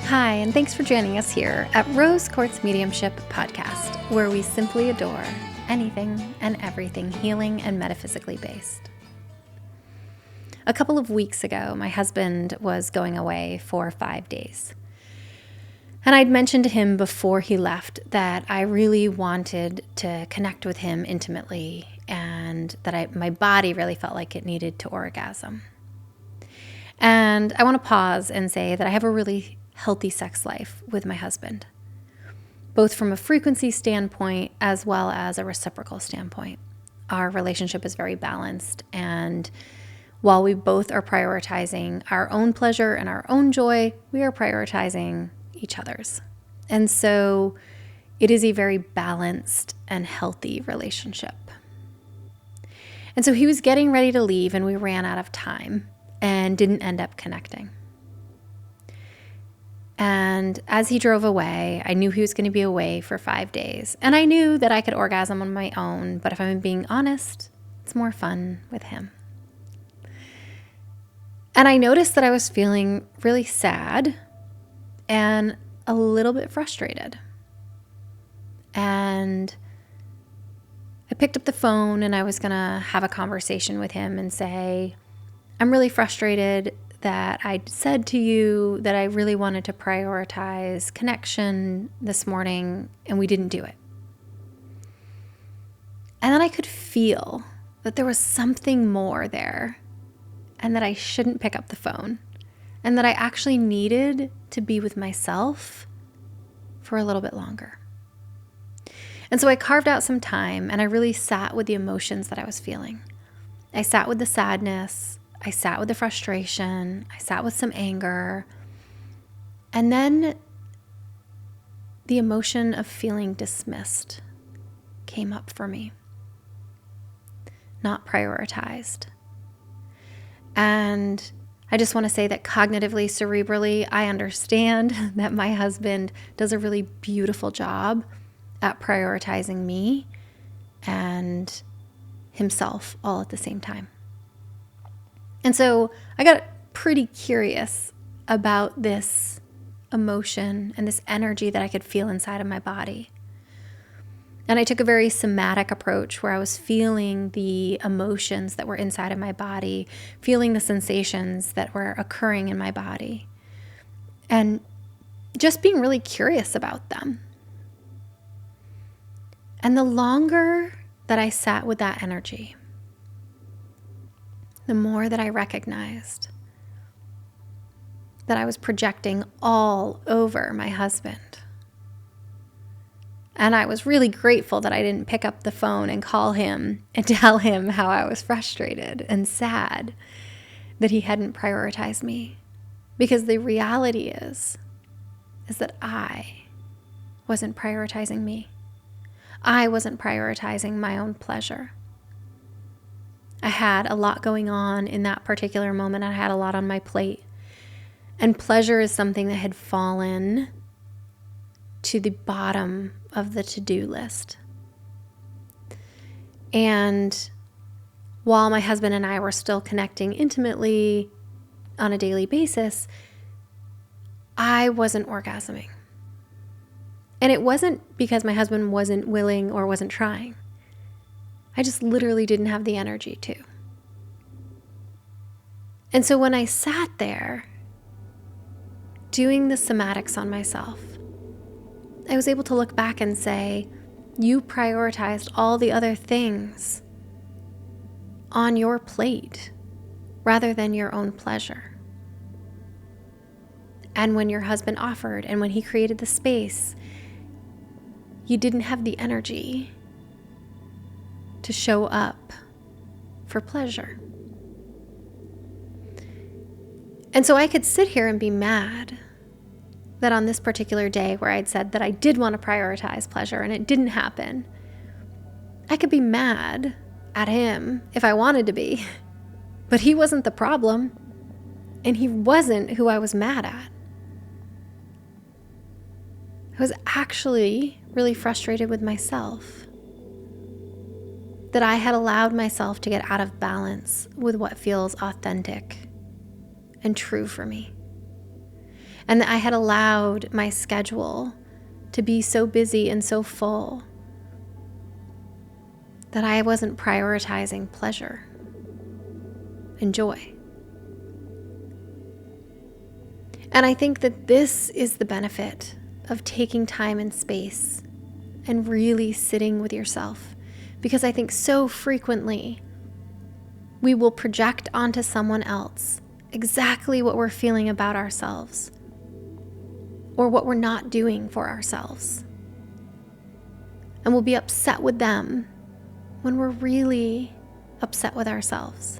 Hi, and thanks for joining us here at Rose Quartz Mediumship podcast, where we simply adore anything and everything healing and metaphysically based. A couple of weeks ago, my husband was going away for 5 days. And I'd mentioned to him before he left that I really wanted to connect with him intimately and that my body really felt like it needed to orgasm. And I want to pause and say that I have a really healthy sex life with my husband, both from a frequency standpoint as well as a reciprocal standpoint. Our relationship is very balanced, and while we both are prioritizing our own pleasure and our own joy, we are prioritizing each other's. And so it is a very balanced and healthy relationship. And so he was getting ready to leave, and we ran out of time and didn't end up connecting. And as he drove away, I knew he was going to be away for 5 days. And I knew that I could orgasm on my own, but if I'm being honest, it's more fun with him. And I noticed that I was feeling really sad and a little bit frustrated. And I picked up the phone and I was going to have a conversation with him and say, I'm really frustrated that I said to you that I really wanted to prioritize connection this morning, and we didn't do it. And then I could feel that there was something more there, and that I shouldn't pick up the phone, and that I actually needed to be with myself for a little bit longer. And so I carved out some time, and I really sat with the emotions that I was feeling. I sat with the sadness, I sat with the frustration, I sat with some anger, and then the emotion of feeling dismissed came up for me, not prioritized. And I just want to say that cognitively, cerebrally, I understand that my husband does a really beautiful job at prioritizing me and himself all at the same time. And so I got pretty curious about this emotion and this energy that I could feel inside of my body. And I took a very somatic approach where I was feeling the emotions that were inside of my body, feeling the sensations that were occurring in my body, and just being really curious about them. And the longer that I sat with that energy, the more that I recognized that I was projecting all over my husband. And I was really grateful that I didn't pick up the phone and call him and tell him how I was frustrated and sad that he hadn't prioritized me. Because the reality is that I wasn't prioritizing me. I wasn't prioritizing my own pleasure. I had a lot going on in that particular moment. I had a lot on my plate. And pleasure is something that had fallen to the bottom of the to-do list. And while my husband and I were still connecting intimately on a daily basis, I wasn't orgasming. And it wasn't because my husband wasn't willing or wasn't trying. I just literally didn't have the energy to. And so when I sat there doing the somatics on myself, I was able to look back and say, you prioritized all the other things on your plate rather than your own pleasure. And when your husband offered and when he created the space, you didn't have the energy to show up for pleasure. And so I could sit here and be mad that on this particular day where I'd said that I did want to prioritize pleasure and it didn't happen, I could be mad at him if I wanted to be, but he wasn't the problem, and he wasn't who I was mad at. I was actually really frustrated with myself that I had allowed myself to get out of balance with what feels authentic and true for me. and that I had allowed my schedule to be so busy and so full that I wasn't prioritizing pleasure and joy. And I think that this is the benefit of taking time and space and really sitting with yourself, because I think so frequently we will project onto someone else exactly what we're feeling about ourselves or what we're not doing for ourselves. And we'll be upset with them when we're really upset with ourselves.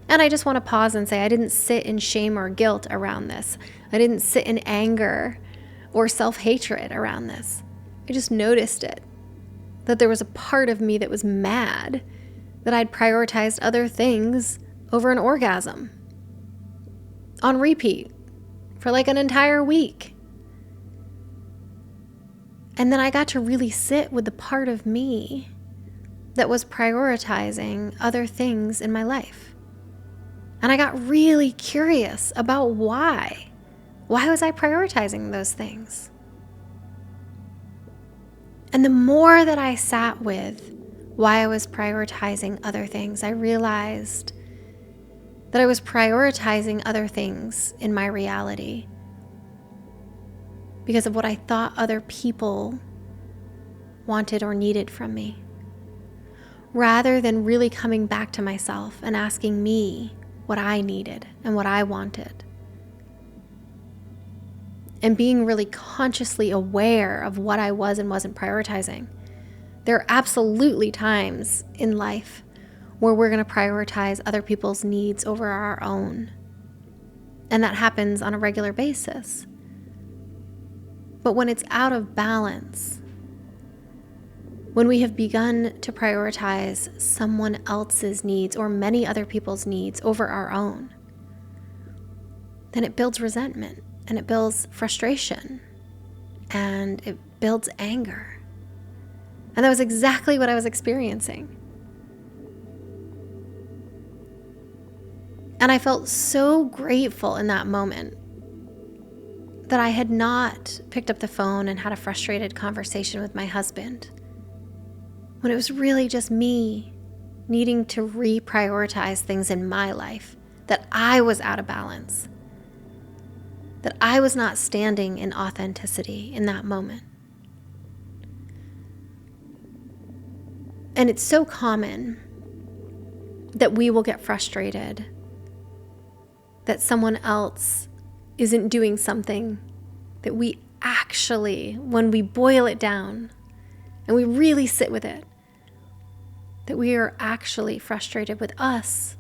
And I just want to pause and say I didn't sit in shame or guilt around this. I didn't sit in anger or self-hatred around this. I just noticed it, that there was a part of me that was mad that I'd prioritized other things over an orgasm on repeat for like an entire week. And then I got to really sit with the part of me that was prioritizing other things in my life. And I got really curious about why. Why was I prioritizing those things? And the more that I sat with why I was prioritizing other things, I realized that I was prioritizing other things in my reality because of what I thought other people wanted or needed from me, rather than really coming back to myself and asking me what I needed and what I wanted, and being really consciously aware of what I was and wasn't prioritizing. There are absolutely times in life where we're going to prioritize other people's needs over our own. And that happens on a regular basis. But when it's out of balance, when we have begun to prioritize someone else's needs or many other people's needs over our own, then it builds resentment and it builds frustration and it builds anger. And that was exactly what I was experiencing. And I felt so grateful in that moment that I had not picked up the phone and had a frustrated conversation with my husband, when it was really just me needing to reprioritize things in my life, that I was out of balance, that I was not standing in authenticity in that moment. And it's so common that we will get frustrated that someone else isn't doing something that we actually, when we boil it down and we really sit with it, that we are actually frustrated with us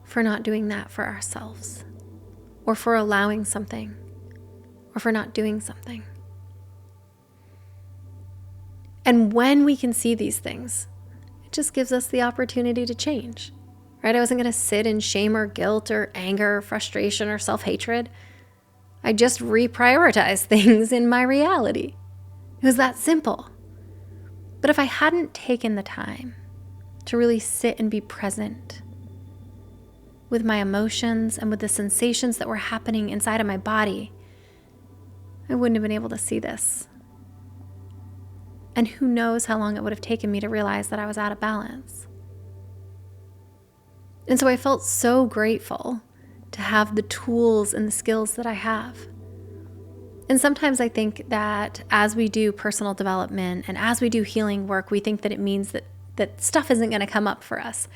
for not doing that for ourselves, or for allowing something, or for not doing something. And when we can see these things, it just gives us the opportunity to change, right? I wasn't going to sit in shame or guilt or anger or frustration or self-hatred. I just reprioritized things in my reality. It was that simple. But if I hadn't taken the time to really sit and be present with my emotions and with the sensations that were happening inside of my body, I wouldn't have been able to see this. And who knows how long it would have taken me to realize that I was out of balance. And so I felt so grateful to have the tools and the skills that I have. And sometimes I think that as we do personal development and as we do healing work, we think that it means that stuff isn't going to come up for us.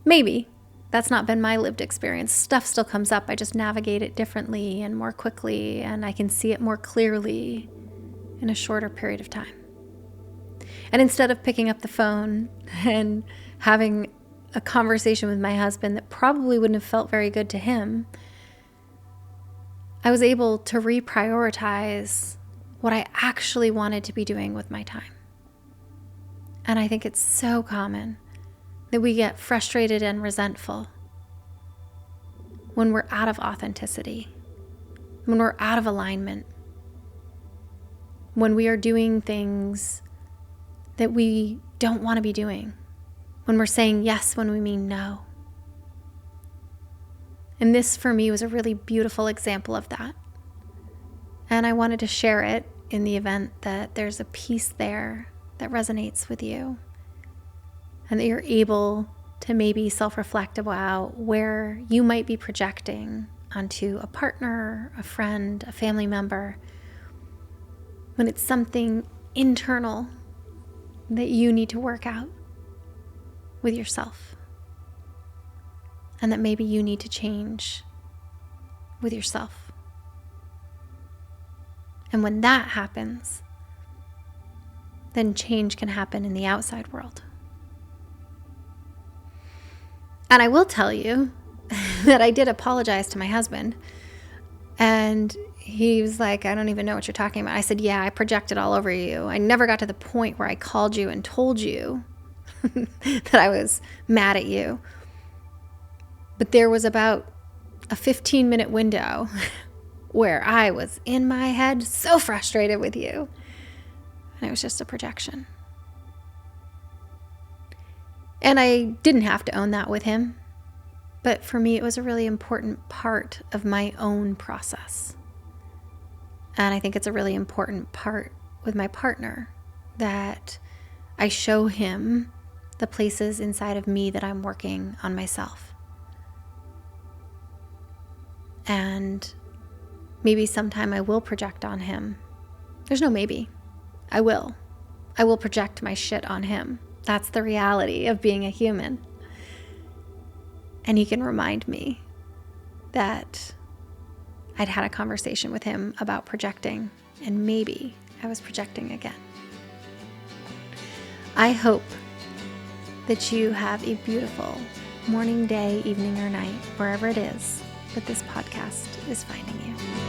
Maybe. That's not been my lived experience. Stuff still comes up. I just navigate it differently and more quickly, and I can see it more clearly in a shorter period of time. And instead of picking up the phone and having a conversation with my husband that probably wouldn't have felt very good to him, I was able to reprioritize what I actually wanted to be doing with my time. And I think it's so common that we get frustrated and resentful when we're out of authenticity, when we're out of alignment, when we are doing things that we don't want to be doing, when we're saying yes when we mean no. And this for me was a really beautiful example of that. And I wanted to share it in the event that there's a piece there that resonates with you and that you're able to maybe self-reflect about where you might be projecting onto a partner, a friend, a family member, when it's something internal that you need to work out with yourself, and that maybe you need to change with yourself. And when that happens, then change can happen in the outside world. And I will tell you that I did apologize to my husband. And he was like, I don't even know what you're talking about. I said, yeah, I projected all over you. I never got to the point where I called you and told you that I was mad at you. But there was about a 15-minute window where I was in my head so frustrated with you. And it was just a projection. And I didn't have to own that with him. But for me, it was a really important part of my own process. And I think it's a really important part with my partner, that I show him the places inside of me that I'm working on myself. And maybe sometime I will project on him. There's no maybe. I will. I will project my shit on him. That's the reality of being a human. And he can remind me that I'd had a conversation with him about projecting, and maybe I was projecting again. I hope that you have a beautiful morning, day, evening, or night, wherever it is that this podcast is finding you.